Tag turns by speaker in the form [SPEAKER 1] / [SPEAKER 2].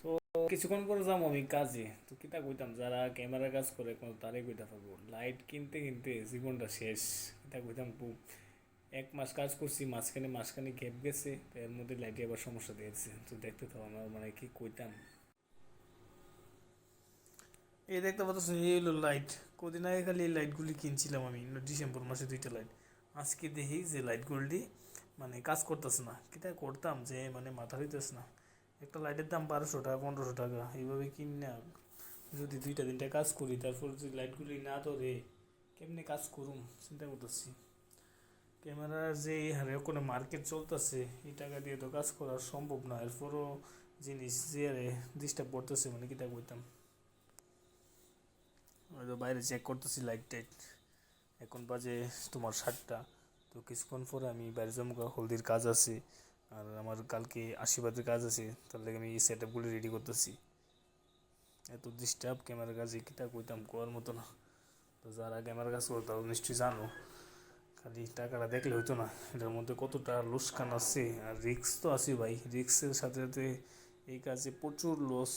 [SPEAKER 1] তো কিছুক্ষণ পরে যাবো আমি কাজে, তো কিতা কইতাম যারা ক্যামেরা কাজ করে কোনো তারাই কইতা পারবো, লাইট কিনতে কিনতে জীবনটা শেষ। কিতা কইতাম খুব, 1 মাস কাজ করছি, মাঝখানে গ্যাপ গেছে, তো এর মধ্যে লাইটে আবার সমস্যা দিয়েছে, তো দেখতে তো আমার মানে কি কইতাম। এই দেখতে পাচ্ছ, এই হলো লাইট। কদিন আগে খালি এই লাইটগুলি কিনছিলাম আমি, ডিসেম্বর মাসে 2টা লাইট। আজকে দেখি যে লাইটগুলি মানে কাজ করতেছে না, কিতা করতাম যে মানে মাথা হইতেছে না। একটা লাইটের দাম 1200 টাকা, 1500 টাকা, এইভাবে কিনি না। যদি 2টা 3টা কাজ করি, তারপর যদি লাইটগুলি না ধরে কেমনে কাজ করুম চিন্তা করতেছি। ক্যামেরার যে হারে কোনো মার্কেট চলতেছে, এই টাকা দিয়ে তো কাজ করা সম্ভব না। এরপরও জিনিস যে আরে ডিস্টার্ব করতেছে, মানে কিতা কইতাম। হয়তো বাইরে চেক করতেছি লাইট টাইট। এখন বাজে তোমার 7টা। তো কিছুক্ষণ পরে আমি বাইরে যাবো, হলদির কাজ আছে। আর আমার কালকে আশীর্বাদের কাজ আছে, তার লাগে আমি এই সেট আপগুলি রেডি করতেছি। এত ডিস্টার্ব ক্যামেরার কাজে, কিতা কইতাম কোয়ার মতো না। তো যারা ক্যামেরা কাজ করো তারা নিশ্চয়ই জানো, খালি টাকাটা দেখলে হইতো না, এটার মধ্যে কতটা লোকসান আছে। আর রিক্স তো আছে ভাই, রিক্সের সাথে সাথে এই কাজে প্রচুর লস।